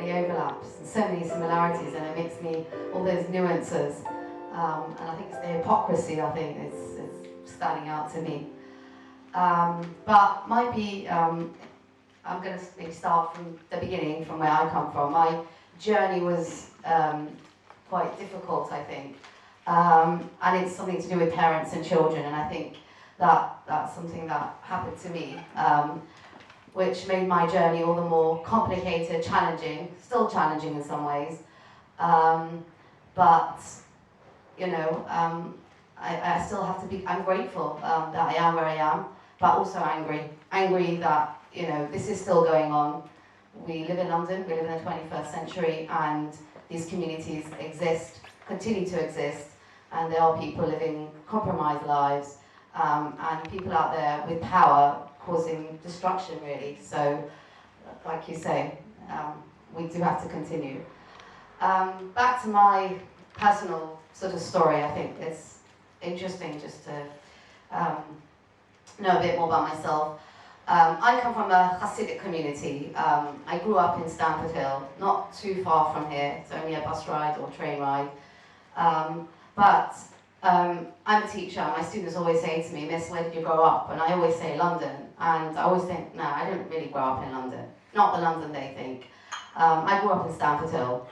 many overlaps and so many similarities, and it makes me all those nuances. And I think it's the hypocrisy, I think, it's standing out to me. But maybe I'm going to maybe start from the beginning, from where I come from. My journey was quite difficult, I think. And it's something to do with parents and children, and I think that's something that happened to me, which made my journey all the more complicated, challenging, still challenging in some ways. But, you know, I still have to be, I'm grateful that I am where I am, but also angry that, you know, this is still going on. We live in London, we live in the 21st century, and these communities exist, continue to exist, and there are people living compromised lives, and people out there with power causing destruction, really. So, like you say, we do have to continue. Back to my personal sort of story, I think it's interesting just to know a bit more about myself. I come from a Hasidic community. I grew up in Stamford Hill, not too far from here. It's only a bus ride or train ride. But I'm a teacher. My students always say to me, "Miss, where did you grow up?" And I always say London. And I always think, no, I didn't really grow up in London. Not the London they think. I grew up in Stamford Hill.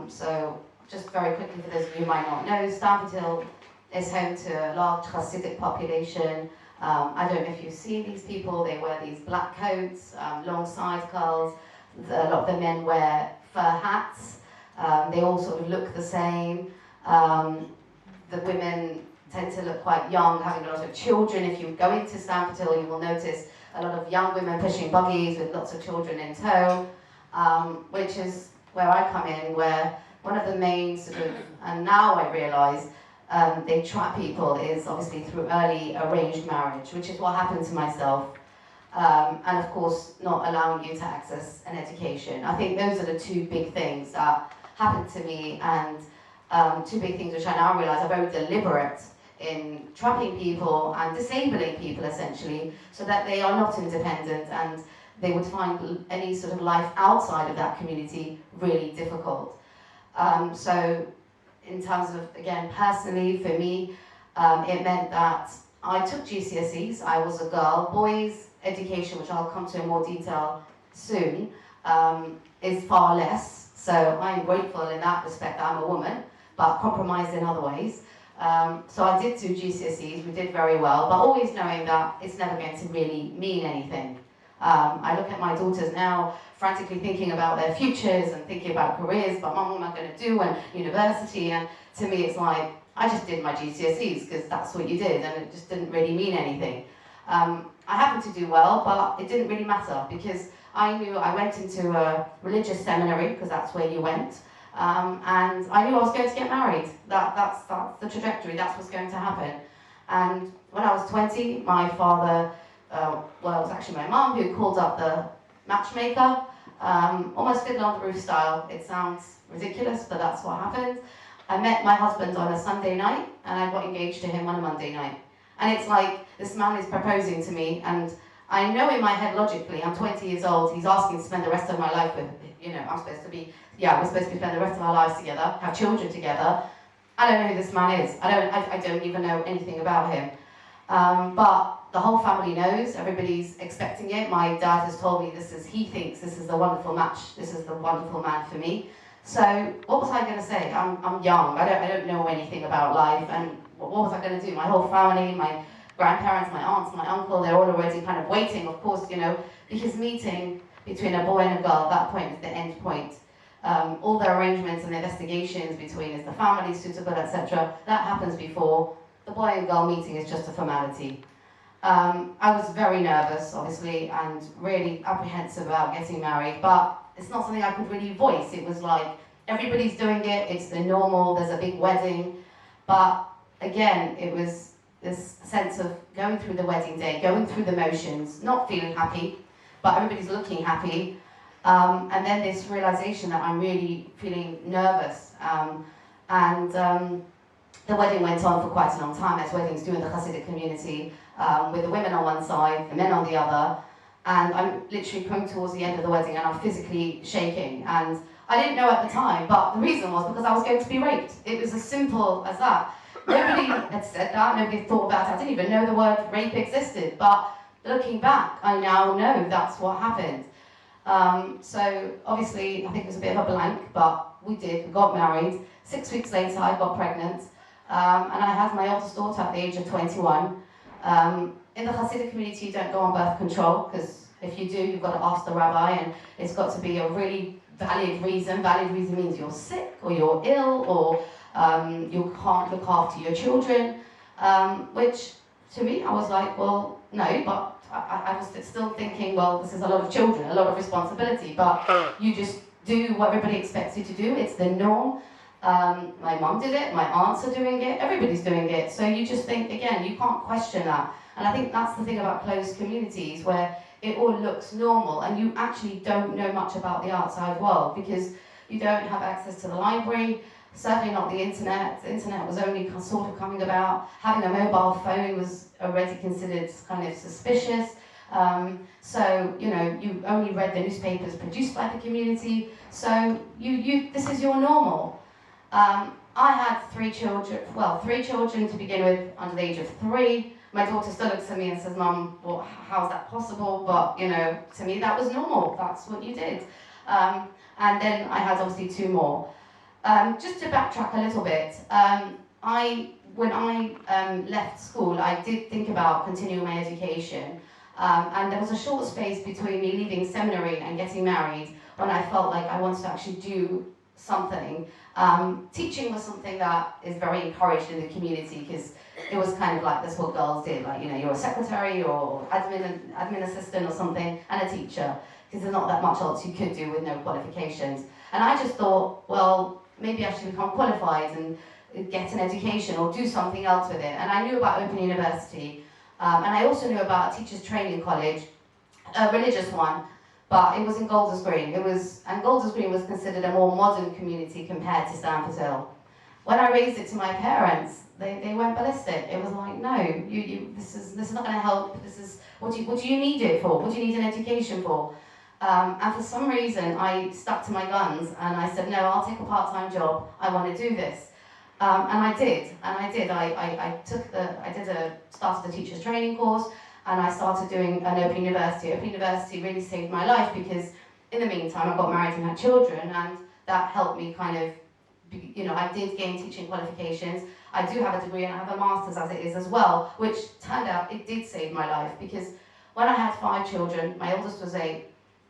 So just very quickly, for those of you who might not know, Stamford Hill is home to a large Hasidic population. I don't know if you see these people. They wear these black coats, long side curls. A lot of the men wear fur hats. They all sort of look the same. The women tend to look quite young, having a lot of children. If you go into Stamford Hill, you will notice a lot of young women pushing buggies with lots of children in tow, which is where I come in, where one of the main sort of, and now I realise, they trap people is obviously through early arranged marriage, which is what happened to myself. And of course, not allowing you to access an education. I think those are the two big things that happened to me, and two big things which I now realise are very deliberate in trapping people and disabling people, essentially, so that they are not independent and they would find any sort of life outside of that community really difficult. So in terms of, again, personally, for me, it meant that I took GCSEs. I was a girl. Boys' education, which I'll come to in more detail soon, is far less. So I'm grateful in that respect that I'm a woman, but compromised in other ways. So I did do GCSEs, we did very well, but always knowing that it's never going to really mean anything. I look at my daughters now, frantically thinking about their futures and thinking about careers, but Mum, what am I going to do, and university, and to me it's like, I just did my GCSEs because that's what you did, and it just didn't really mean anything. I happened to do well, but it didn't really matter, because I knew I went into a religious seminary, because that's where you went, and I knew I was going to get married. That's the trajectory, that's what's going to happen. And when I was 20, my father, well, it was actually my mum who called up the matchmaker, almost Fiddler on the Roof style. It sounds ridiculous, but that's what happened. I met my husband on a Sunday night, and I got engaged to him on a Monday night. And it's like, this man is proposing to me, and I know in my head logically, I'm 20 years old, he's asking to spend the rest of my life with, you know, I'm supposed to be, yeah, we're supposed to spend the rest of our lives together, have children together. I don't know who this man is. I don't even know anything about him. But the whole family knows, everybody's expecting it. My dad has told me he thinks this is the wonderful match, this is the wonderful man for me. So what was I going to say? I'm young, I don't know anything about life, and what was I going to do? My whole family, my grandparents, my aunts, my uncle, they're all already kind of waiting, of course, you know, because meeting between a boy and a girl, that point is the end point. All the arrangements and investigations between is the family suitable, etc. That happens before. The boy and girl meeting is just a formality. I was very nervous, obviously, and really apprehensive about getting married, but it's not something I could really voice. It was like, everybody's doing it, it's the normal, there's a big wedding. But again, it was this sense of going through the wedding day, going through the motions, not feeling happy, but everybody's looking happy. And then this realization that I'm really feeling nervous. The wedding went on for quite a long time, as weddings do in the Hasidic community, with the women on one side, the men on the other. and I'm literally coming towards the end of the wedding and I'm physically shaking. And I didn't know at the time, but the reason was because I was going to be raped. It was as simple as that. Nobody had said that, nobody thought about it. I didn't even know the word rape existed, but looking back, I now know that's what happened. So obviously, I think it was a bit of a blank, but we got married. 6 weeks later, I got pregnant, and I had my oldest daughter at the age of 21. In the Hasidic community, you don't go on birth control, because if you do, you've got to ask the rabbi, and it's got to be a really valid reason. Valid reason means you're sick, or you're ill, or you can't look after your children, which to me, I was like, well, no, but I was still thinking, well, this is a lot of children, a lot of responsibility, but you just do what everybody expects you to do. It's the norm. My mum did it, my aunts are doing it, everybody's doing it. So you just think, again, you can't question that. And I think that's the thing about closed communities, where it all looks normal and you actually don't know much about the outside world, because you don't have access to the library, certainly not the internet. The internet was only sort of coming about. Having a mobile phone was already considered kind of suspicious. So, you know, you only read the newspapers produced by the community. So this is your normal. I had three children to begin with under the age of 3. My daughter still looks at me and says, Mum, well, how's that possible? But, you know, to me that was normal. That's what you did. And then I had obviously 2 more. Just to backtrack a little bit, when I left school, I did think about continuing my education. And there was a short space between me leaving seminary and getting married when I felt like I wanted to actually do something. Teaching was something that is very encouraged in the community, because it was kind of like that's what girls did, like, you know, you're a secretary or admin assistant or something, and a teacher, because there's not that much else you could do with no qualifications. And I just thought, well, maybe I should become qualified and get an education or do something else with it. And I knew about Open University, and I also knew about a teachers training college, a religious one, but it was in Golders Green. And Golders Green was considered a more modern community compared to Stamford Hill. When I raised it to my parents, they went ballistic. It was like, no, this is not going to help. This is what do you need it for? What do you need an education for? And for some reason, I stuck to my guns and I said, no, I'll take a part-time job. I want to do this. And I did. I started the teacher's training course, and I started doing an Open University. Open University really saved my life, because in the meantime, I got married and had children, and that helped me kind of, you know, I did gain teaching qualifications. I do have a degree and I have a master's as it is as well, which turned out it did save my life, because when I had 5 children, my oldest was 8,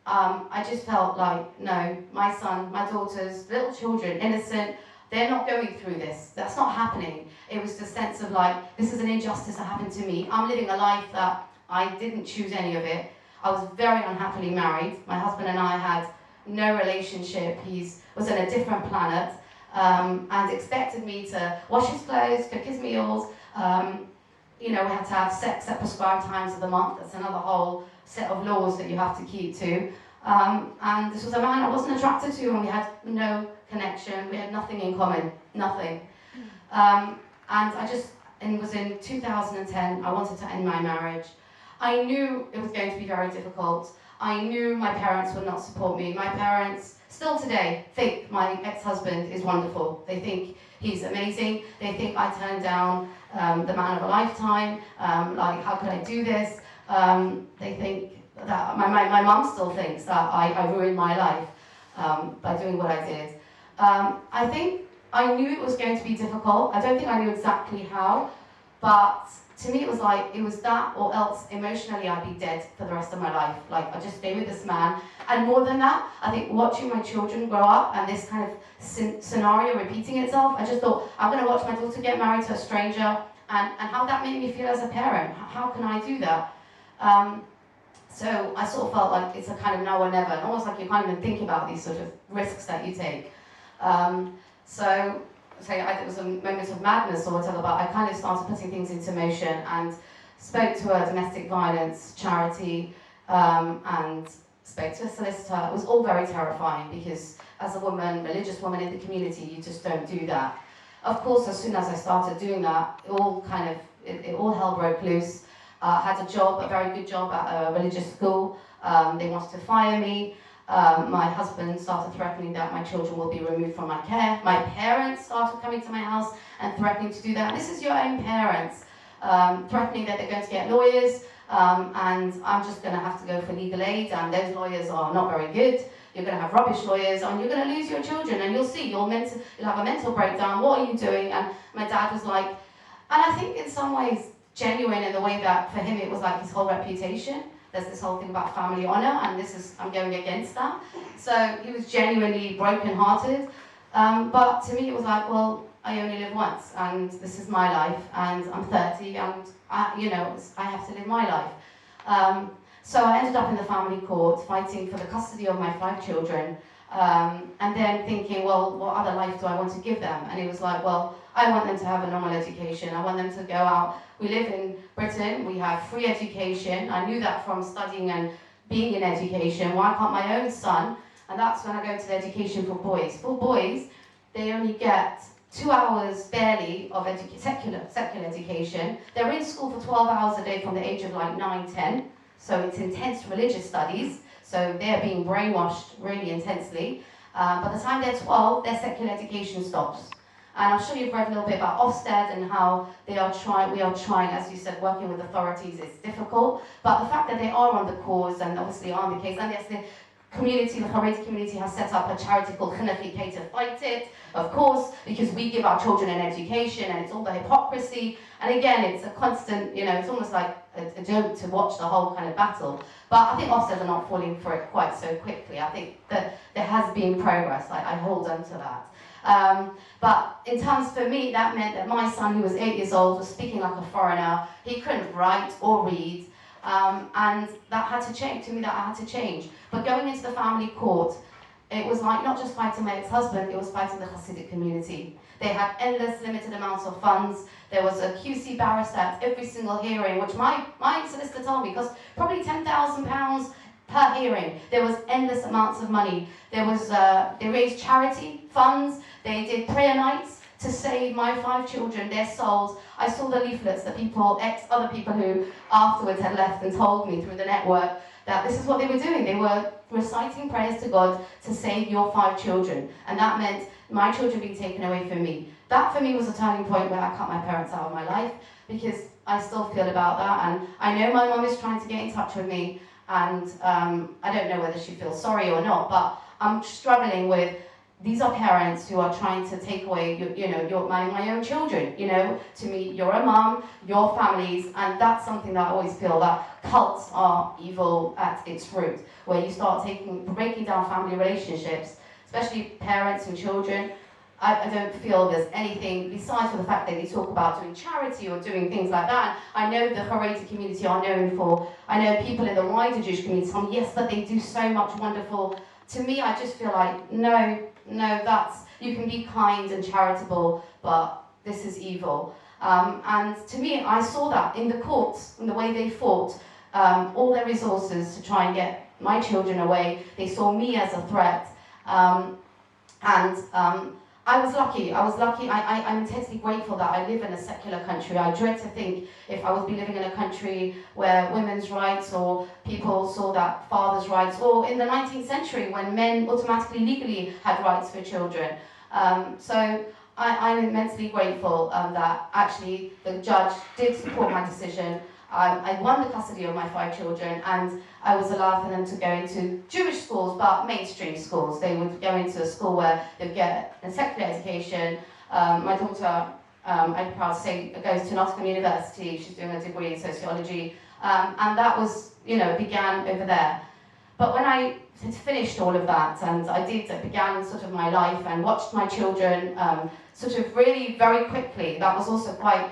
I just felt like, no, my son, my daughters, little children, innocent, they're not going through this. That's not happening. It was the sense of like, this is an injustice that happened to me. I'm living a life that I didn't choose any of it. I was very unhappily married. My husband and I had no relationship. He was on a different planet, and expected me to wash his clothes, cook his meals. You know, we had to have sex at prescribed times of the month. That's another whole set of laws that you have to keep to. And this was a man I wasn't attracted to, and we had no connection. We had nothing in common, nothing. And it was in 2010, I wanted to end my marriage. I knew it was going to be very difficult. I knew my parents would not support me. My parents, still today, think my ex-husband is wonderful. They think he's amazing. They think I turned down the man of a lifetime. Like, how could I do this? They think that, my mum still thinks that I ruined my life by doing what I did. I think I knew it was going to be difficult. I don't think I knew exactly how, but to me it was like, it was that or else emotionally I'd be dead for the rest of my life. Like, I'd just stay with this man. And more than that, I think watching my children grow up and this kind of scenario repeating itself, I just thought, I'm going to watch my daughter get married to a stranger, and how that made me feel as a parent. How can I do that? So I sort of felt like it's a kind of now or never, and almost like you can't even think about these sort of risks that you take. It was a moment of madness or whatever, but I kind of started putting things into motion and spoke to a domestic violence charity, and spoke to a solicitor. It was all very terrifying, because as a woman, religious woman in the community, you just don't do that. Of course, as soon as I started doing that, all hell broke loose. Had a job, a very good job at a religious school. They wanted to fire me. My husband started threatening that my children will be removed from my care. My parents started coming to my house and threatening to do that. This is your own parents, threatening that they're going to get lawyers, and I'm just going to have to go for legal aid, and those lawyers are not very good. You're going to have rubbish lawyers, and you're going to lose your children, and you'll see, you'll have a mental breakdown. What are you doing? And my dad was like, and I think in some ways genuine in the way that for him it was like his whole reputation. There's this whole thing about family honour, and I'm going against that. So he was genuinely broken-hearted. But to me it was like, well, I only live once, and this is my life, and I'm 30, and I have to live my life. So I ended up in the family court fighting for the custody of my 5 children, and then thinking, well, what other life do I want to give them? And it was like, well, I want them to have a normal education. I want them to go out. We live in Britain, we have free education. I knew that from studying and being in education. Why can't my own son? And that's when I go to the education for boys. For boys, they only get 2 hours barely of secular education. They're in school for 12 hours a day from the age of like 9, 10. So it's intense religious studies. So they're being brainwashed really intensely. By the time they're 12, their secular education stops. And I'm sure you've read a little bit about Ofsted and how we are trying, as you said, working with authorities is difficult. But the fact that they are on the cause and obviously are on the case, and yes, the Haredi community has set up a charity called Khinafli to fight it, of course, because we give our children an education, and it's all the hypocrisy. And again, it's a constant, it's almost like a joke to watch the whole kind of battle. But I think Ofsted are not falling for it quite so quickly. I think that there has been progress. I hold on to that. But in terms for me, that meant that my son, who was 8 years old, was speaking like a foreigner. He couldn't write or read, and that had to change. To me, that had to change. But going into the family court, it was like not just fighting my ex-husband, it was fighting the Hasidic community. They had endless, limited amounts of funds. There was a QC barrister at every single hearing, which my solicitor told me cost probably £10,000 per hearing. There was endless amounts of money. There was they raised charity funds. They did prayer nights to save my 5 children, their souls. I saw the leaflets that other people who afterwards had left and told me through the network that this is what they were doing. They were reciting prayers to God to save your 5 children. And that meant my children being taken away from me. That for me was a turning point where I cut my parents out of my life, because I still feel about that. And I know my mum is trying to get in touch with me, and I don't know whether she feels sorry or not, but I'm struggling with, these are parents who are trying to take away my own children. To me, you're a mum, your families, and that's something that I always feel that cults are evil at its root, where you start breaking down family relationships, especially parents and children. I don't feel there's anything besides for the fact that they talk about doing charity or doing things like that. I know the Haredi community are known for, I know people in the wider Jewish community tell me, yes, but they do so much wonderful. To me, I just feel like, no, you can be kind and charitable, but this is evil. And to me, I saw that in the courts, in the way they fought, all their resources to try and get my children away. They saw me as a threat. I was lucky. I'm intensely grateful that I live in a secular country. I dread to think if I would be living in a country where women's rights or people saw that fathers' rights, or in the 19th century when men automatically legally had rights for children. So I'm immensely grateful that actually the judge did support my decision. I won the custody of my 5 children, and I was allowed for them to go into Jewish schools, but mainstream schools. They would go into a school where they'd get a secular education. My daughter, I'm proud to say, goes to Nottingham University. She's doing a degree in sociology, and that was, began over there. But when I had finished all of that, and I began sort of my life and watched my children sort of really very quickly. That was also quite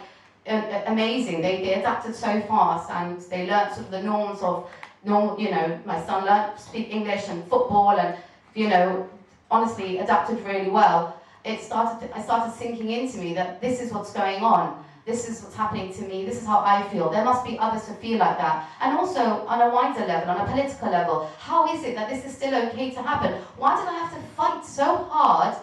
amazing. They adapted so fast, and they learnt sort of the norms of normal. My son learnt to speak English and football, and honestly adapted really well. I started sinking into me that this is what's going on. This is what's happening to me. This is how I feel. There must be others who feel like that. And also on a wider level, on a political level, how is it that this is still okay to happen? Why did I have to fight so hard?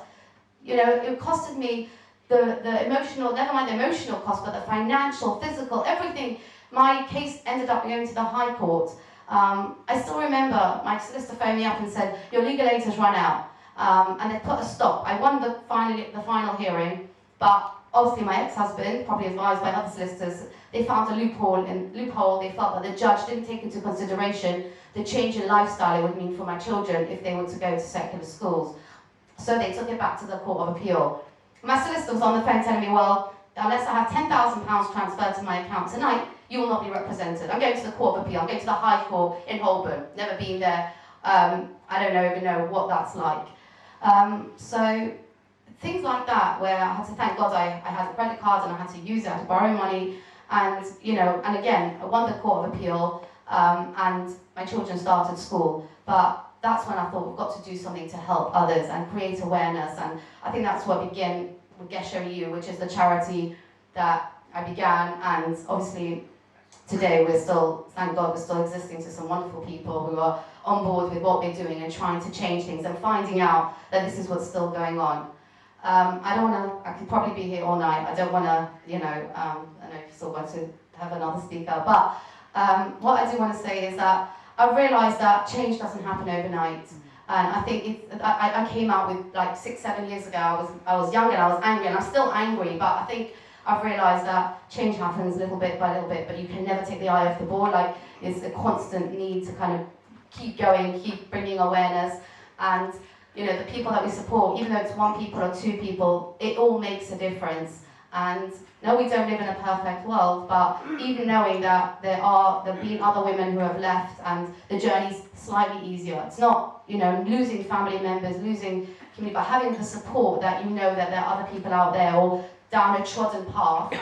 It costed me the emotional, never mind the emotional cost, but the financial, physical, everything. My case ended up going to the High Court. I still remember my solicitor phoned me up and said, your legal aid has run out. And they put a stop. I won the final hearing, but obviously my ex-husband, probably advised by other solicitors, they found a loophole. They felt that the judge didn't take into consideration the change in lifestyle it would mean for my children if they were to go to secular schools. So they took it back to the Court of Appeal. My solicitor was on the phone telling me, well, unless I have £10,000 transferred to my account tonight, you will not be represented. I'm going to the Court of Appeal. I'm going to the High Court in Holborn. Never been there. I don't even know what that's like. So things like that, where I had to thank God I had a credit card and I had to use it, I had to borrow money, and and again, I won the Court of Appeal, and my children started school. But that's when I thought we've got to do something to help others and create awareness, and I think that's what began with Gesher EU, which is the charity that I began, and obviously today we're still, thank God, we're still existing to some wonderful people who are on board with what we're doing and trying to change things and finding out that this is what's still going on. I don't want to, I could probably be here all night. I don't want to, I know you've still got to have another speaker, but what I do want to say is that I've realised that change doesn't happen overnight. And I think I came out with like 6-7 years ago, I was young and I was angry, and I'm still angry, but I think I've realised that change happens little bit by little bit, but you can never take the eye off the ball. Like, it's a constant need to kind of keep going, keep bringing awareness, and the people that we support, even though it's 1 people or 2 people, it all makes a difference. And no, we don't live in a perfect world, but even knowing that there have been other women who have left and the journey's slightly easier. It's not, losing family members, losing community, but having the support that that there are other people out there or down a trodden path.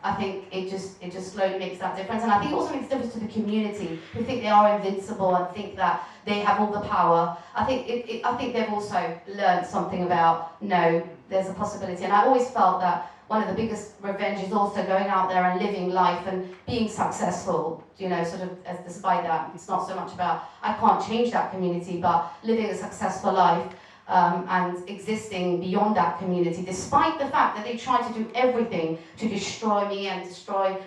I think it just slowly makes that difference, and I think it also makes a difference to the community who think they are invincible and think that they have all the power. I think they've also learned something about, no, there's a possibility, and I always felt that one of the biggest revenge is also going out there and living life and being successful. Sort of despite that, it's not so much about I can't change that community, but living a successful life. And existing beyond that community, despite the fact that they try to do everything to destroy me and destroy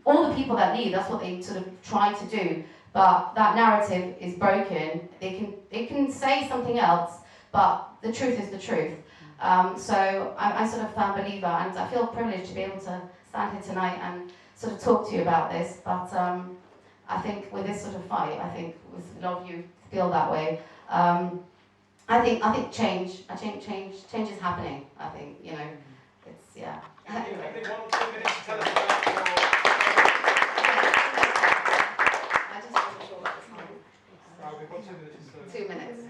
all the people that leave. That's what they sort of try to do. But that narrative is broken. They can say something else, but the truth is the truth. So I'm sort of a firm believer, and I feel privileged to be able to stand here tonight and sort of talk to you about this. But I think with this sort of fight, I think with a lot of you feel that way. I think change is happening. I think, it's, yeah. I think 1 or 2 minutes to tell us about your... I just wasn't sure about the time. We've got 2 minutes. 2 minutes.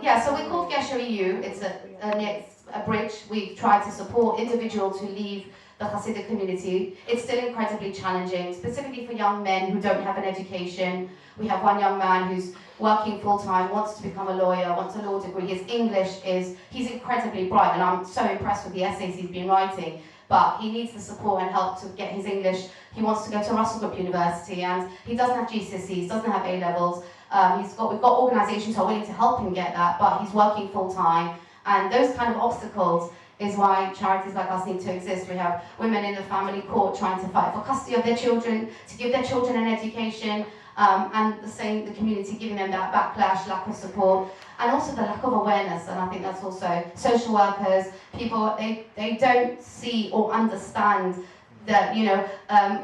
Yeah, so we're called Gesher EU. It's a bridge. We try to support individuals who leave the Hasidic community. It's still incredibly challenging, specifically for young men who don't have an education. We have one young man who's working full-time, wants to become a lawyer, wants a law degree. His English he's incredibly bright, and I'm so impressed with the essays he's been writing, but he needs the support and help to get his English. He wants to go to Russell Group University, and he doesn't have GCSEs, doesn't have A-levels. We've got organisations who are willing to help him get that, but he's working full-time, and those kind of obstacles is why charities like us need to exist. We have women in the family court trying to fight for custody of their children, to give their children an education, and the community giving them that backlash, lack of support, and also the lack of awareness. And I think that's also social workers, people, they don't see or understand that,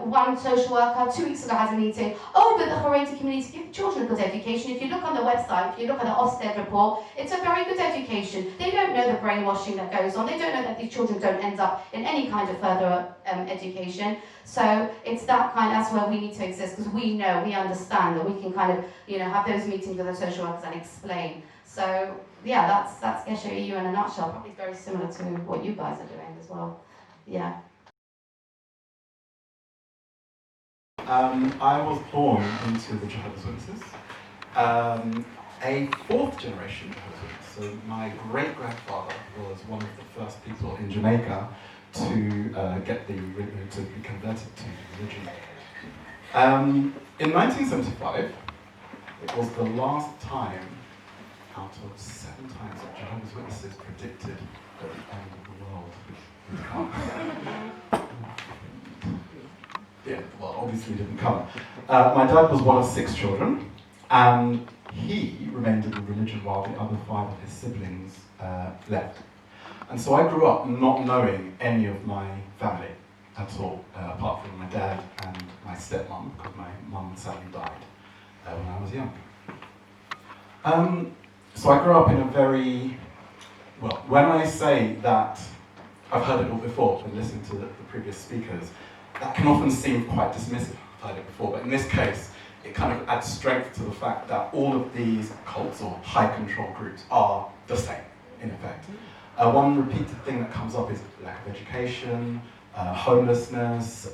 one social worker 2 weeks ago has a meeting, but the Haredi community give children a good education. If you look on the website, if you look at the Ofsted report, it's a very good education. They don't know the brainwashing that goes on. They don't know that these children don't end up in any kind of further education. So it's that's where we need to exist, because we know, we understand that we can kind of, have those meetings with the social workers and explain. So yeah, that's Gesher EU in a nutshell. Probably very similar to what you guys are doing as well. Yeah. I was born into the Jehovah's Witnesses, a 4th generation Jehovah's Witness. So my great-grandfather was one of the first people in Jamaica to to be converted to religion. In 1975, it was the last time out of 7 times that Jehovah's Witnesses predicted that the end of the world would come. Yeah, well, obviously didn't come. my dad was one of 6 children, and he remained in the religion while the other 5 of his siblings left. And so I grew up not knowing any of my family at all, apart from my dad and my stepmom, because my mum sadly died when I was young. So I grew up in a very, well, when I say that, I've heard it all before and listened to the previous speakers, that can often seem quite dismissive. I've heard it before, but in this case, it kind of adds strength to the fact that all of these cults or high control groups are the same, in effect. One repeated thing that comes up is lack of education, homelessness,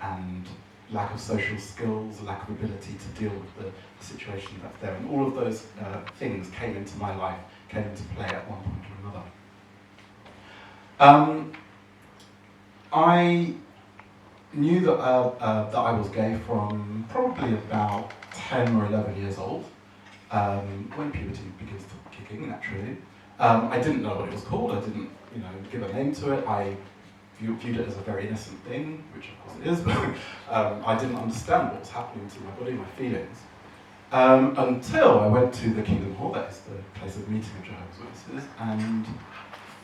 and lack of social skills, lack of ability to deal with the situation that's there. And all of those things came into my life, came into play at one point or another. I knew that I was gay from probably about 10 or 11 years old, when puberty begins to kick in, naturally. I didn't know what it was called. I didn't, give a name to it. I viewed it as a very innocent thing, which of course it is, but I didn't understand what was happening to my body, my feelings, until I went to the Kingdom Hall. That is the place of meeting of Jehovah's Witnesses, and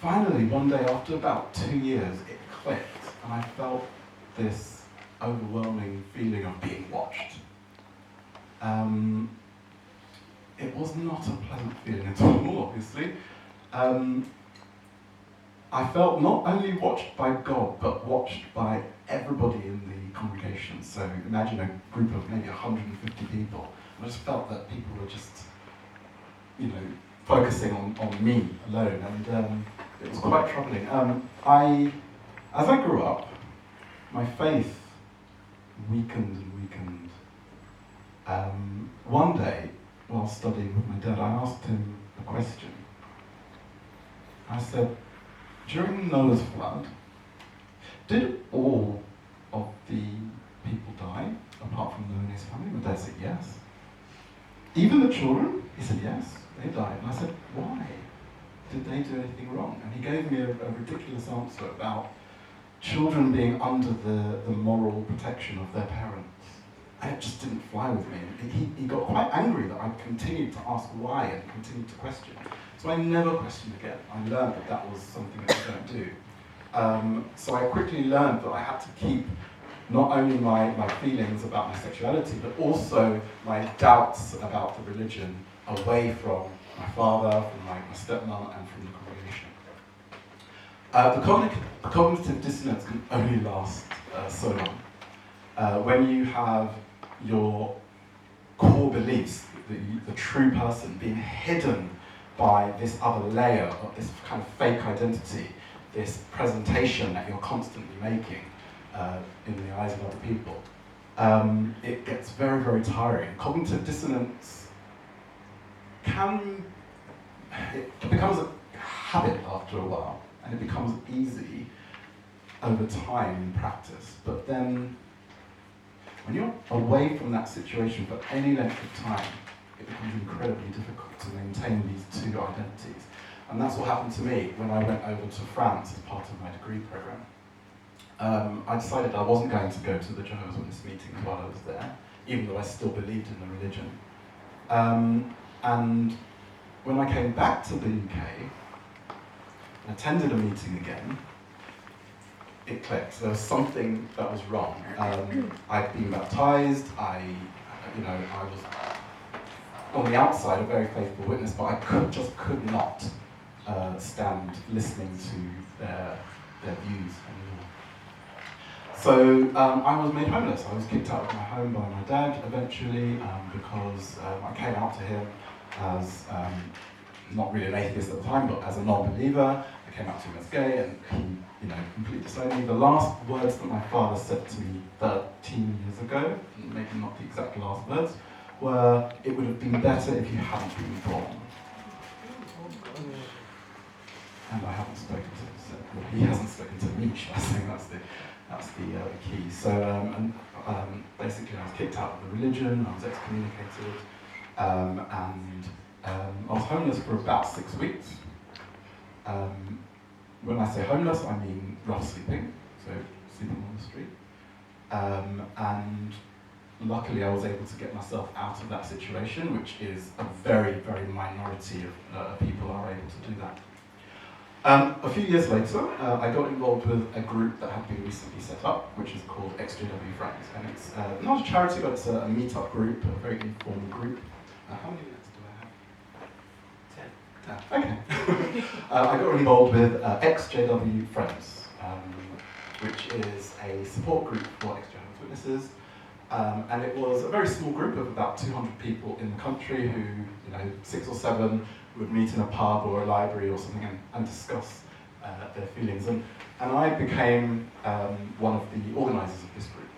finally, one day after about 2 years, it clicked, and I felt this overwhelming feeling of being watched. It was not a pleasant feeling at all, obviously. I felt not only watched by God, but watched by everybody in the congregation. So imagine a group of maybe 150 people. I just felt that people were just, focusing on me alone, and it was quite troubling. As I grew up, my faith weakened and weakened. One day, while studying with my dad, I asked him a question. I said, during Noah's flood, did all of the people die, apart from Noah and his family? My dad said yes. Even the children? He said yes, they died. And I said, why? Did they do anything wrong? And he gave me a ridiculous answer about children being under the moral protection of their parents. And it just didn't fly with me. He got quite angry that I continued to ask why and continued to question. So I never questioned again. I learned that that was something that you don't do. So I quickly learned that I had to keep not only my feelings about my sexuality, but also my doubts about the religion away from my father, from my stepmom, and from the congregation. The cognitive dissonance can only last so long. When you have your core beliefs, the true person, being hidden by this other layer of this kind of fake identity, this presentation that you're constantly making in the eyes of other people, it gets very, very tiring. Cognitive dissonance it becomes a habit after a while, and it becomes easy over time in practice. But then, when you're away from that situation for any length of time, it becomes incredibly difficult to maintain these two identities. And that's what happened to me when I went over to France as part of my degree program. I decided I wasn't going to go to the Jehovah's Witness meetings while I was there, even though I still believed in the religion. And when I came back to the UK and attended a meeting again, it clicked. There was something that was wrong. I'd been baptized. I was on the outside a very faithful witness, but I could not stand listening to their views anymore. So I was made homeless. I was kicked out of my home by my dad eventually because I came out to him as not really an atheist at the time, but as a non-believer. I came out to him as gay, and he, completely disowned me. The last words that my father said to me 13 years ago, maybe not the exact last words, were, "It would have been better if you hadn't been born." And I haven't spoken to him. Well, he hasn't spoken to me, should I say? That's the key. So basically, I was kicked out of the religion. I was excommunicated, and I was homeless for about 6 weeks. When I say homeless, I mean rough sleeping, so sleeping on the street. And luckily I was able to get myself out of that situation, which is a very, very minority of people are able to do that. A few years later, I got involved with a group that had been recently set up, which is called XJW Friends. And it's not a charity, but it's a meet-up group, a very informal group. How many minutes do I have? 10. Okay. I got involved with XJW Friends, which is a support group for ex-Jehovah's Witnesses. And it was a very small group of about 200 people in the country who, 6 or 7 would meet in a pub or a library or something and discuss their feelings. And I became one of the organisers of this group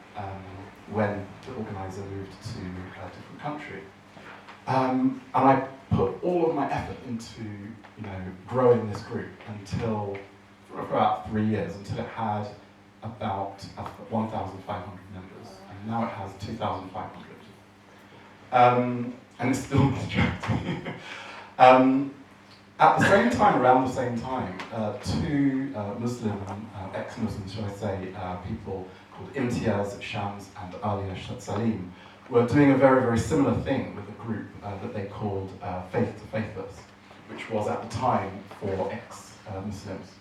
when the organiser moved to a different country. And I put all of my effort into growing this group until, for about 3 years, until it had about 1,500 members. And now it has 2,500. And it's still a charity. At the same time, around the same time, 2 Muslim, ex-Muslims, should I say, people called Imtiaz, Shams, and Alia Salim, were doing a very, very similar thing with a group that they called Faith to Faithless, which was at the time for ex-Muslims.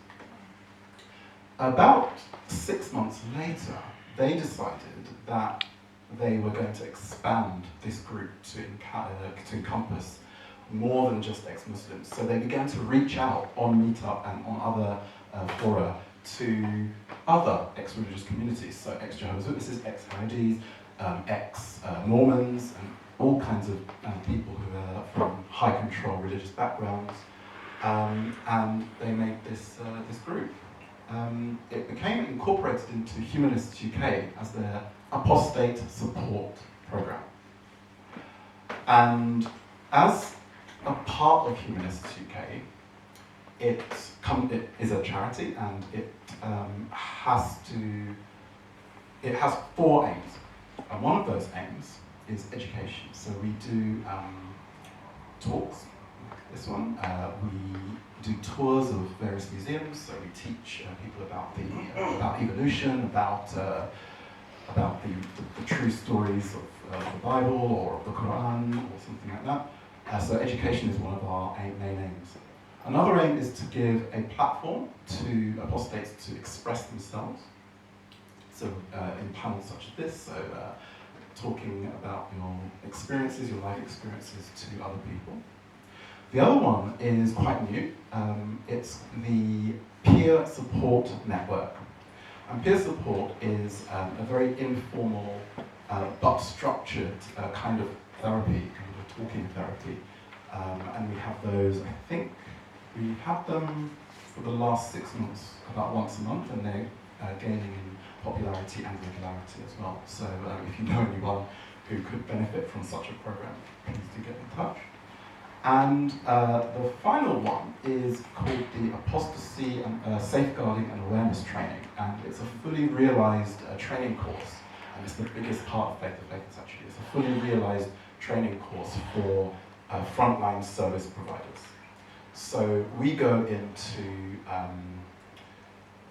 About 6 months later, they decided that they were going to expand this group to encompass more than just ex-Muslims. So they began to reach out on Meetup and on other fora to other ex-religious communities, so ex-Jehovah's Witnesses, ex-Haredis, ex-Mormons, and all kinds of people who are from high-control religious backgrounds, and they made this group. It became incorporated into Humanists UK as their apostate support program. And as a part of Humanists UK, it is a charity, and it has 4 aims. And one of those aims is education. So we do talks, like this one. We do tours of various museums. So we teach people about evolution, about the true stories of the Bible or the Quran or something like that. So education is one of our main aims. Another aim is to give a platform to apostates to express themselves. So in panels such as this, so talking about your experiences, your life experiences to other people. The other one is quite new. It's the peer support network. And peer support is a very informal but structured kind of therapy, kind of talking therapy. And we have those, I think, we've had them for the last 6 months, about once a month, and they're gaining in popularity and regularity as well. So if you know anyone who could benefit from such a program, please do get in touch. And the final one is called the Apostasy and Safeguarding and Awareness Training, and it's a fully realized training course, and it's the biggest part of Faith to Faithless actually. It's a fully realized training course for frontline service providers. So we go into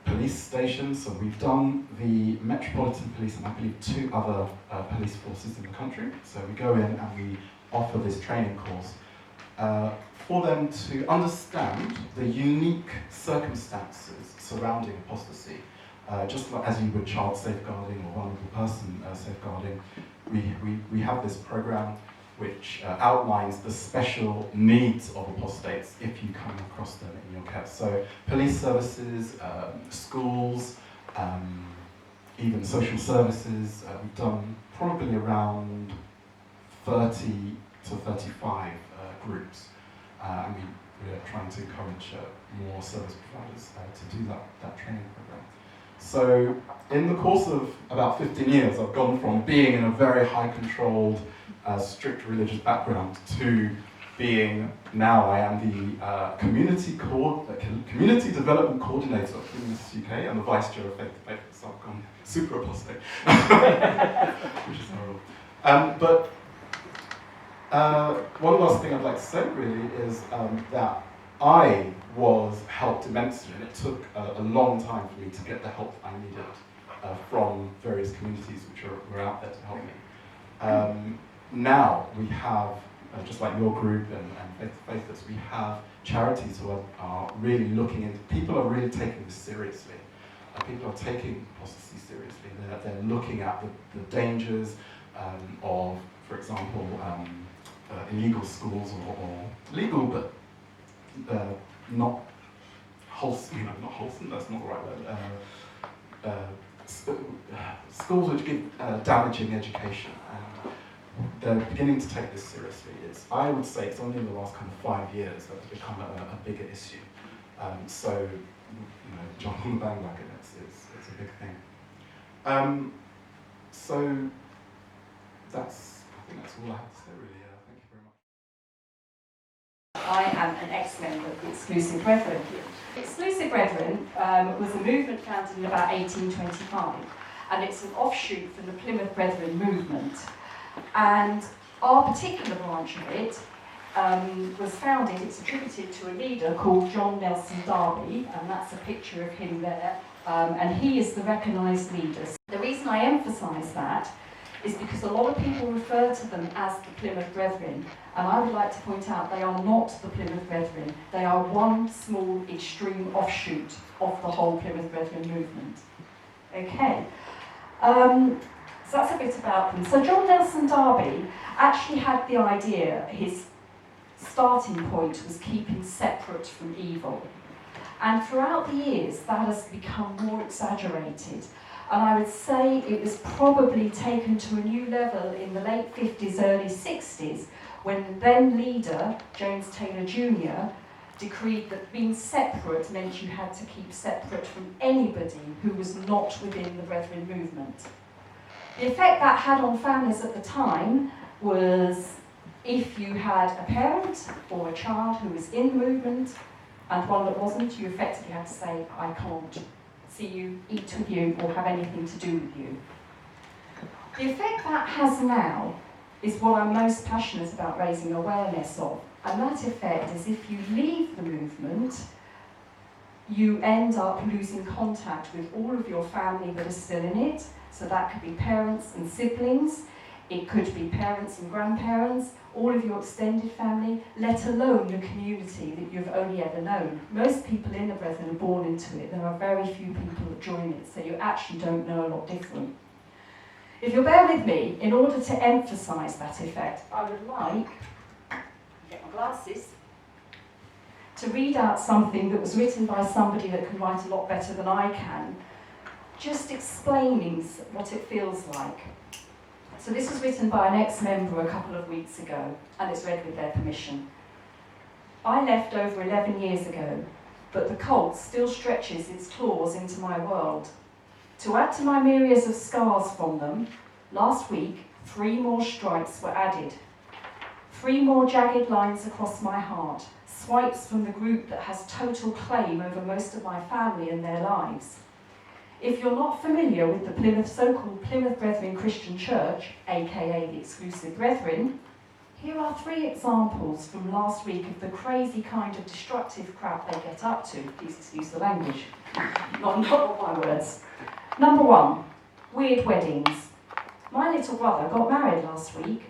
police stations, so we've done the Metropolitan Police and I believe 2 other police forces in the country. So we go in and we offer this training course for them to understand the unique circumstances surrounding apostasy. Just like as you would child safeguarding or vulnerable person safeguarding, we have this program which outlines the special needs of apostates if you come across them in your care. So police services, schools, even social services. We've done probably around 30 to 35 groups. And we're trying to encourage more service providers to do that training program. So in the course of about 15 years, I've gone from being in a very high-controlled, strict religious background to being, now I am the community development coordinator of Humanists UK and the vice chair of Faith to Faithless, so I've gone super apostate, which is horrible. But one last thing I'd like to say really is that I was helped immensely, and it took a long time for me to get the help I needed from various communities which were out there to help me. Now we have, just like your group and Faith-to-Faithless, we have charities who are really looking into, people are really taking this seriously. People are taking apostasy seriously. They're looking at the dangers of, for example, illegal schools or legal but not wholesome, not wholesome, that's not the right word. Schools which give damaging education, and they're beginning to take this seriously. I would say it's only in the last kind of 5 years that it's become a bigger issue. So, jump on the bandwagon, it's a big thing. So, I think that's all I have to say really. Thank you very much. I am an ex-member of the Exclusive Brethren. Exclusive Brethren was a movement founded in about 1825, and it's an offshoot from the Plymouth Brethren movement. And our particular branch of it was founded, it's attributed to a leader called John Nelson Darby, and that's a picture of him there, and he is the recognised leader. The reason I emphasise that is because a lot of people refer to them as the Plymouth Brethren, and I would like to point out they are not the Plymouth Brethren. They are one small extreme offshoot of the whole Plymouth Brethren movement. Okay, so that's a bit about them. So John Nelson Darby actually had the idea, his starting point was keeping separate from evil. And throughout the years that has become more exaggerated. And I would say it was probably taken to a new level in the late 50s, early 60s, when the then leader, James Taylor Jr., decreed that being separate meant you had to keep separate from anybody who was not within the Brethren movement. The effect that had on families at the time was if you had a parent or a child who was in the movement and one that wasn't, you effectively had to say, I can't see you, eat with you, or have anything to do with you. The effect that has now is what I'm most passionate about raising awareness of, and that effect is if you leave the movement, you end up losing contact with all of your family that are still in it. So that could be parents and siblings, it could be parents and grandparents, all of your extended family, let alone the community that you've only ever known. Most people in the Brethren are born into it. There are very few people that join it, so you actually don't know a lot different. If you'll bear with me, in order to emphasise that effect, I would like, get my glasses, to read out something that was written by somebody that can write a lot better than I can, just explaining what it feels like. So this was written by an ex-member a couple of weeks ago, and it's read with their permission. I left over 11 years ago, but the cult still stretches its claws into my world. To add to my myriads of scars from them, last week 3 more stripes were added. 3 more jagged lines across my heart, swipes from the group that has total claim over most of my family and their lives. If you're not familiar with the so-called Plymouth Brethren Christian Church, aka the Exclusive Brethren, here are 3 examples from last week of the crazy kind of destructive crap they get up to. Please excuse the language. Not my words. Number 1, weird weddings. My little brother got married last week.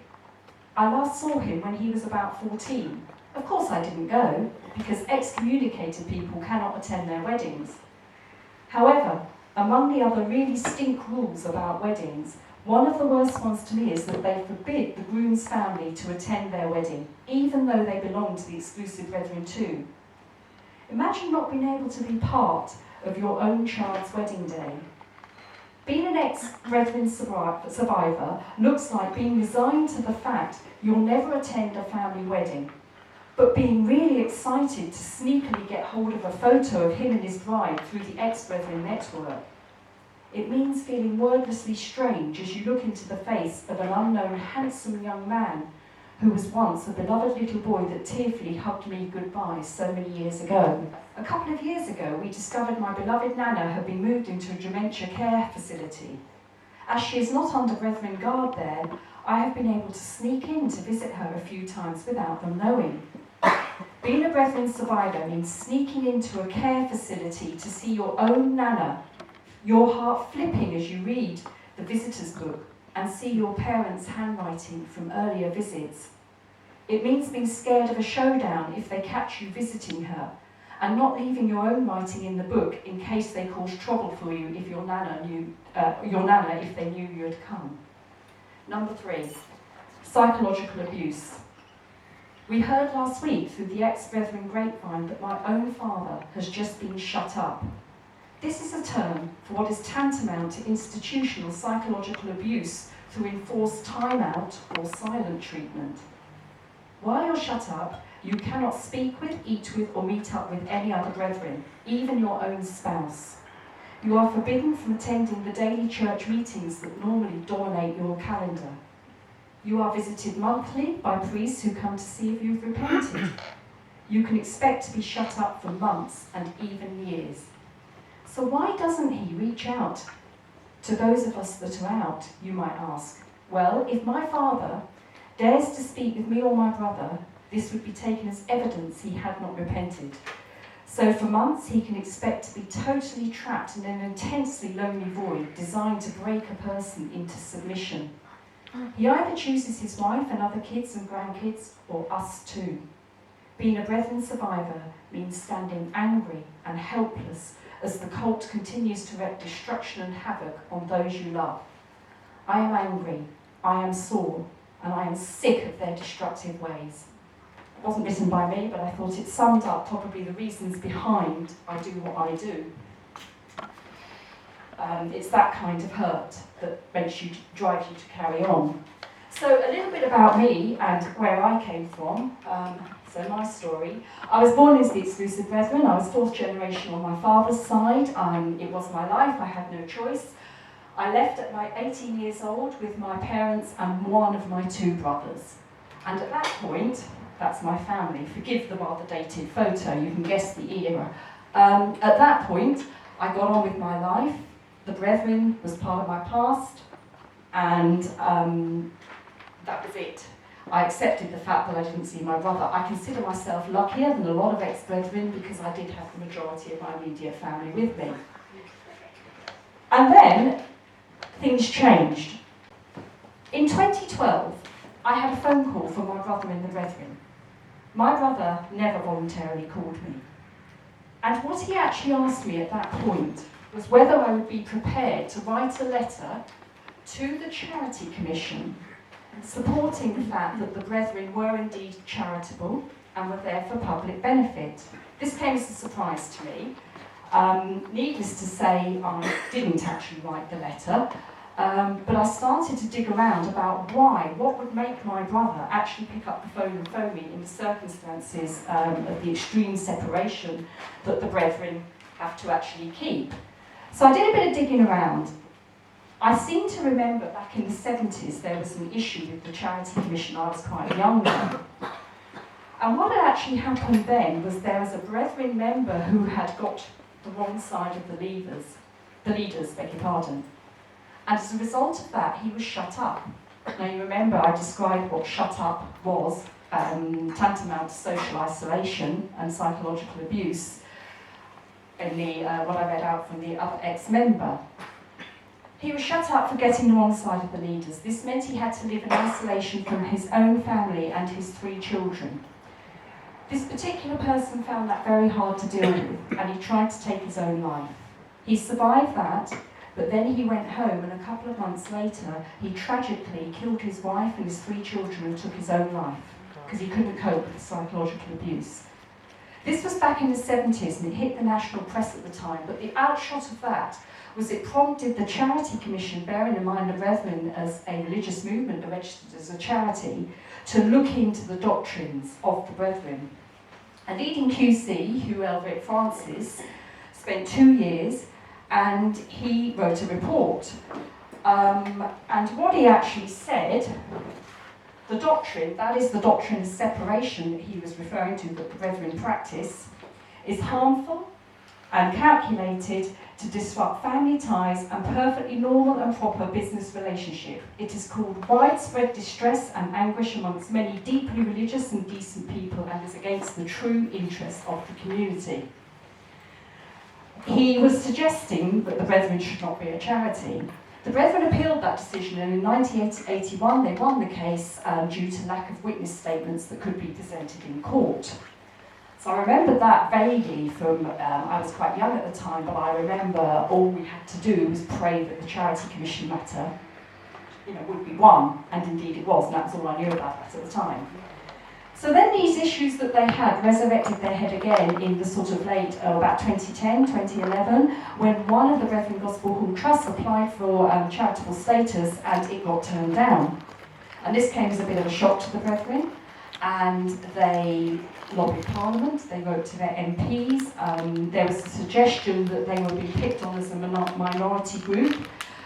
I last saw him when he was about 14. Of course I didn't go, because excommunicated people cannot attend their weddings. However, among the other really stink rules about weddings, one of the worst ones to me is that they forbid the groom's family to attend their wedding, even though they belong to the Exclusive Brethren too. Imagine not being able to be part of your own child's wedding day. Being an ex-Brethren survivor looks like being resigned to the fact you'll never attend a family wedding, but being really excited to sneakily get hold of a photo of him and his bride through the ex-Brethren network. It means feeling wordlessly strange as you look into the face of an unknown handsome young man who was once a beloved little boy that tearfully hugged me goodbye so many years ago. A couple of years ago, we discovered my beloved Nana had been moved into a dementia care facility. As she is not under Brethren guard there, I have been able to sneak in to visit her a few times without them knowing. Being a Brethren survivor means sneaking into a care facility to see your own Nana, your heart flipping as you read the visitor's book, and see your parents' handwriting from earlier visits. It means being scared of a showdown if they catch you visiting her, and not leaving your own writing in the book in case they caused trouble for you if your nana if they knew you had come. Number 3, psychological abuse. We heard last week through the ex-brethren grapevine that my own father has just been shut up. This is a term for what is tantamount to institutional psychological abuse through enforced time-out or silent treatment. While you're shut up, you cannot speak with, eat with, or meet up with any other brethren, even your own spouse. You are forbidden from attending the daily church meetings that normally dominate your calendar. You are visited monthly by priests who come to see if you've repented. You can expect to be shut up for months and even years. So why doesn't he reach out to those of us that are out, you might ask? Well, if my father dares to speak with me or my brother, this would be taken as evidence he had not repented. So for months he can expect to be totally trapped in an intensely lonely void designed to break a person into submission. He either chooses his wife and other kids and grandkids, or us too. Being a brethren survivor means standing angry and helpless as the cult continues to wreak destruction and havoc on those you love. I am angry, I am sore, and I am sick of their destructive ways. It wasn't written by me, but I thought it summed up probably the reasons behind I do what I do. It's that kind of hurt that drives you to carry on. So a little bit about me and where I came from. So my story. I was born into the Exclusive Brethren. I was 4th generation on my father's side. It was my life. I had no choice. I left at like 18 years old with my parents and one of my 2 brothers. And at that point, that's my family. Forgive the rather dated photo. You can guess the era. At that point, I got on with my life. The Brethren was part of my past, and that was it. I accepted the fact that I didn't see my brother. I consider myself luckier than a lot of ex-brethren because I did have the majority of my immediate family with me. And then, things changed. In 2012, I had a phone call from my brother in the Brethren. My brother never voluntarily called me. And what he actually asked me at that point was whether I would be prepared to write a letter to the Charity Commission supporting the fact that the Brethren were indeed charitable and were there for public benefit. This came as a surprise to me. Needless to say, I didn't actually write the letter, but I started to dig around about what would make my brother actually pick up the phone and phone me in the circumstances of the extreme separation that the Brethren have to actually keep. So I did a bit of digging around. I seem to remember back in the 70s there was an issue with the Charity Commission. I was quite young then. And what had actually happened then was there was a Brethren member who had got the wrong side of the leaders, beg your pardon. And as a result of that, he was shut up. Now you remember I described what shut up was, tantamount to social isolation and psychological abuse in what I read out from the other ex-member. He was shut up for getting the wrong side of the leaders. This meant he had to live in isolation from his own family and his 3 children. This particular person found that very hard to deal with, and he tried to take his own life. He survived that, but then he went home, and a couple of months later, he tragically killed his wife and his 3 children and took his own life, because he couldn't cope with the psychological abuse. This was back in the 70s, and it hit the national press at the time, but the outshot of that was it prompted the Charity Commission, bearing in mind the Brethren as a religious movement registered as a charity, to look into the doctrines of the Brethren. A leading QC, Hugh Elric Francis, spent 2 years, and he wrote a report. And what he actually said, the doctrine, that is the doctrine of separation that he was referring to, that the Brethren practice, is harmful and calculated to disrupt family ties and perfectly normal and proper business relationship. It is called widespread distress and anguish amongst many deeply religious and decent people, and is against the true interests of the community. He was suggesting that the Brethren should not be a charity. The Brethren appealed that decision, and in 1981 they won the case due to lack of witness statements that could be presented in court. So I remember that vaguely from, I was quite young at the time, but I remember all we had to do was pray that the Charity Commission matter, would be won, and indeed it was, and that's all I knew about that at the time. So then these issues that they had resurrected their head again in the sort of late, about 2010, 2011, when one of the Brethren Gospel Hall Trusts applied for charitable status and it got turned down. And this came as a bit of a shock to the Brethren, and they lobbied Parliament, they wrote to their MPs, there was a suggestion that they were being picked on as a minority group,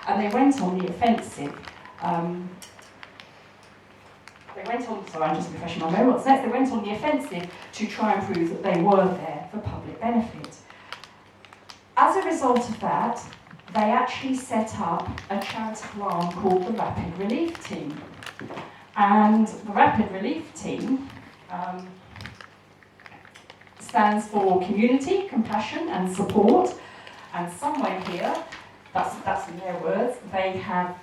and they went on the offensive. I'm just refreshing my memory. What's next? They went on the offensive to try and prove that they were there for public benefit. As a result of that, they actually set up a charitable arm called the Rapid Relief Team. And the Rapid Relief Team stands for Community, Compassion and Support. And somewhere here, that's in their words, they have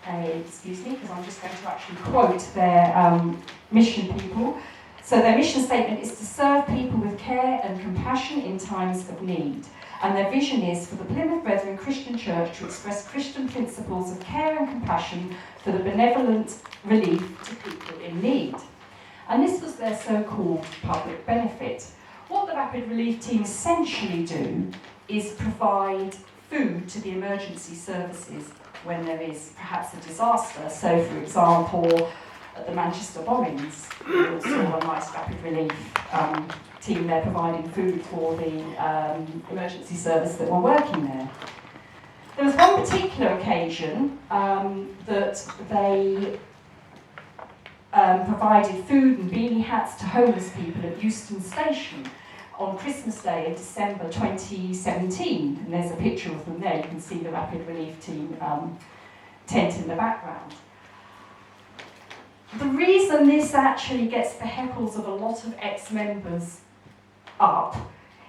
excuse me, because I'm just going to actually quote their mission people. So their mission statement is to serve people with care and compassion in times of need. And their vision is for the Plymouth Brethren Christian Church to express Christian principles of care and compassion for the benevolent relief to people in need. And this was their so-called public benefit. What the Rapid Relief Team essentially do is provide food to the emergency services when there is perhaps a disaster. So, for example, at the Manchester bombings, we also have a nice Rapid Relief team there providing food for the emergency service that were working there. There was one particular occasion that they provided food and beanie hats to homeless people at Euston Station on Christmas Day in December 2017. And there's a picture of them there. You can see the Rapid Relief Team tent in the background. The reason this actually gets the heckles of a lot of ex-members up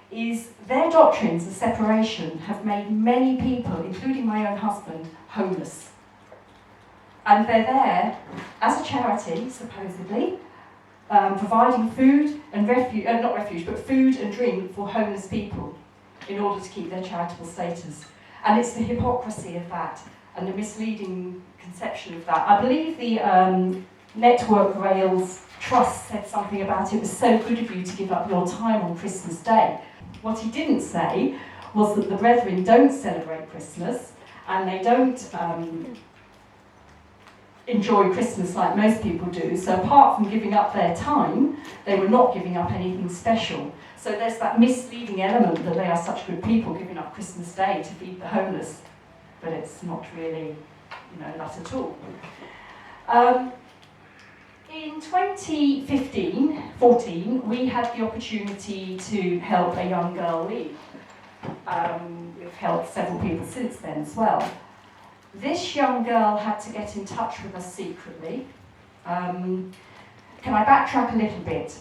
is their doctrines of separation have made many people, including my own husband, homeless. And they're there as a charity, supposedly, providing food and food and drink for homeless people in order to keep their charitable status. And it's the hypocrisy of that and the misleading conception of that. I believe the Network Rails Trust said something about it was so good of you to give up your time on Christmas Day. What he didn't say was that the Brethren don't celebrate Christmas and they don't enjoy Christmas like most people do. So apart from giving up their time, they were not giving up anything special. So there's that misleading element that they are such good people giving up Christmas Day to feed the homeless, but it's not really, that at all. In 2014, we had the opportunity to help a young girl leave. We've helped several people since then as well. This young girl had to get in touch with us secretly. Can I backtrack a little bit?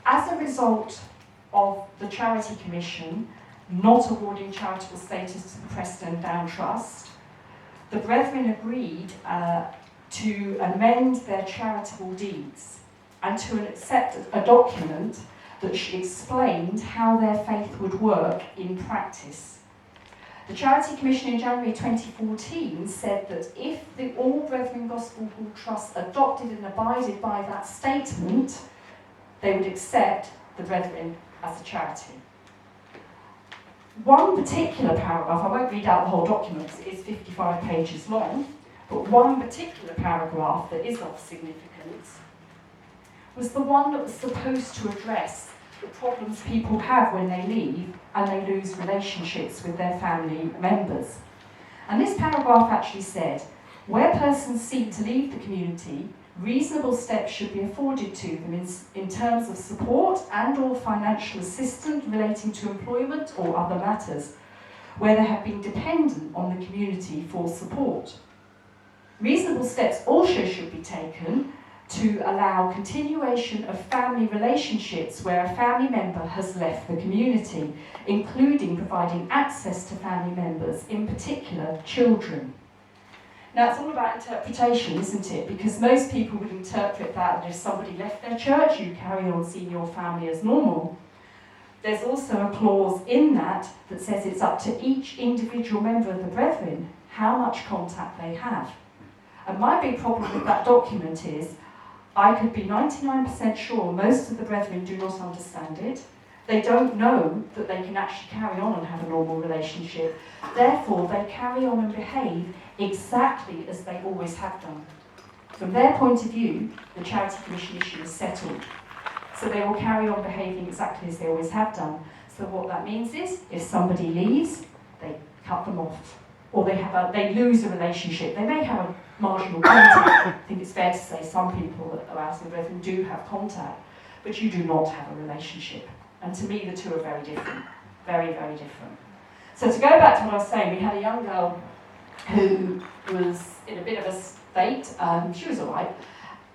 As a result of the Charity Commission not awarding charitable status to the Preston Down Trust, the Brethren agreed to amend their charitable deeds and to accept a document that explained how their faith would work in practice. The Charity Commission in January 2014 said that if the All Brethren Gospel Hall Trust adopted and abided by that statement, they would accept the Brethren as a charity. One particular paragraph, I won't read out the whole document because it is 55 pages long, but one particular paragraph that is of significance was the one that was supposed to address the problems people have when they leave and they lose relationships with their family members. And this paragraph actually said, where persons seek to leave the community, reasonable steps should be afforded to them in terms of support and or financial assistance relating to employment or other matters, where they have been dependent on the community for support. Reasonable steps also should be taken to allow continuation of family relationships where a family member has left the community, including providing access to family members, in particular children. Now, it's all about interpretation, isn't it? Because most people would interpret that if somebody left their church, you carry on seeing your family as normal. There's also a clause in that that says it's up to each individual member of the brethren how much contact they have. And my big problem with that document is I could be 99% sure most of the brethren do not understand it. They don't know that they can actually carry on and have a normal relationship. Therefore, they carry on and behave exactly as they always have done. From their point of view, the Charity Commission issue is settled. So they will carry on behaving exactly as they always have done. So what that means is, if somebody leaves, they cut them off. Or they lose a relationship. They may have a marginal contact. I think it's fair to say some people that are out of the brethren do have contact, but you do not have a relationship. And to me, the two are very different. Very, very different. So to go back to what I was saying, we had a young girl who was in a bit of a state. She was all right,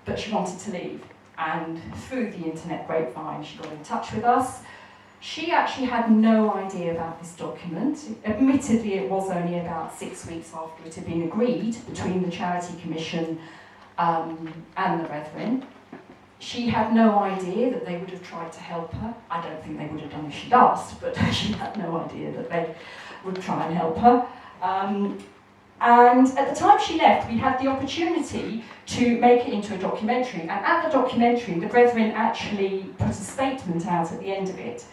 but she wanted to leave. And through the internet grapevine, she got in touch with us. She actually had no idea about this document. Admittedly, it was only about 6 weeks after it had been agreed between the Charity Commission and the Brethren. She had no idea that they would have tried to help her. I don't think they would have done if she'd asked, but she had no idea that they would try and help her. And at the time she left, we had the opportunity to make it into a documentary. And at the documentary, the Brethren actually put a statement out at the end of it.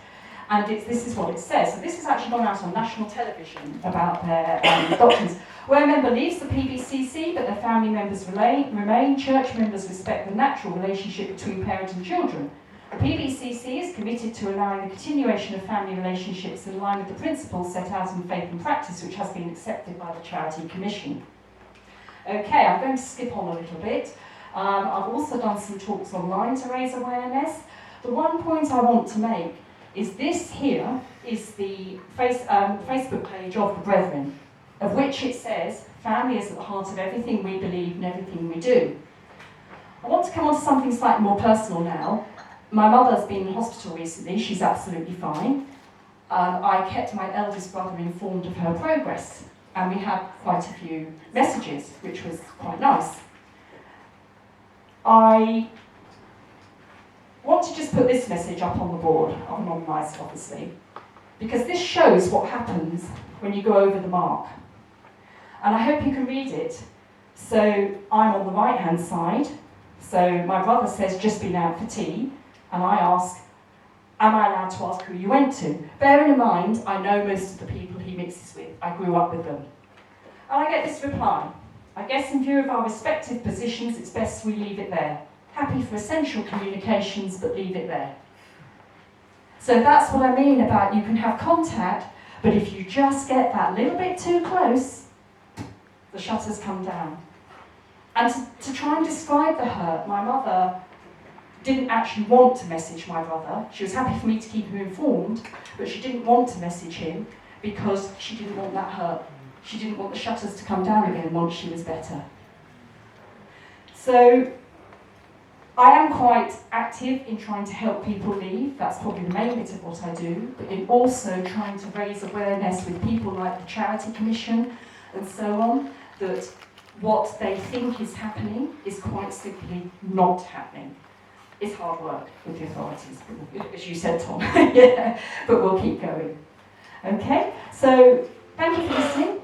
And this is what it says. So this has actually gone out on national television about their doctrines. Where a member leaves the PBCC, but their family members remain, church members respect the natural relationship between parent and children. The PBCC is committed to allowing the continuation of family relationships in line with the principles set out in Faith and Practice, which has been accepted by the Charity Commission. Okay, I'm going to skip on a little bit. I've also done some talks online to raise awareness. The one point I want to make is this here is the Facebook page of the Brethren, of which it says, family is at the heart of everything we believe and everything we do. I want to come on to something slightly more personal now. My mother's been in hospital recently, she's absolutely fine. I kept my eldest brother informed of her progress, and we had quite a few messages, which was quite nice. I want to just put this message up on the board, anonymised obviously, because this shows what happens when you go over the mark. And I hope you can read it. So I'm on the right-hand side, so my brother says, just been out for tea, and I ask, am I allowed to ask who you went to? Bearing in mind, I know most of the people he mixes with, I grew up with them. And I get this reply, I guess in view of our respective positions, it's best we leave it there. Happy for essential communications, but leave it there. So that's what I mean about you can have contact, but if you just get that little bit too close, the shutters come down. And to try and describe the hurt, my mother didn't actually want to message my brother. She was happy for me to keep him informed, but she didn't want to message him because she didn't want that hurt. She didn't want the shutters to come down again once she was better. So I am quite active in trying to help people leave. That's probably the main bit of what I do, but in also trying to raise awareness with people like the Charity Commission and so on, that what they think is happening is quite simply not happening. It's hard work with the authorities, as you said, Tom. Yeah, but we'll keep going. Okay, so thank you for listening.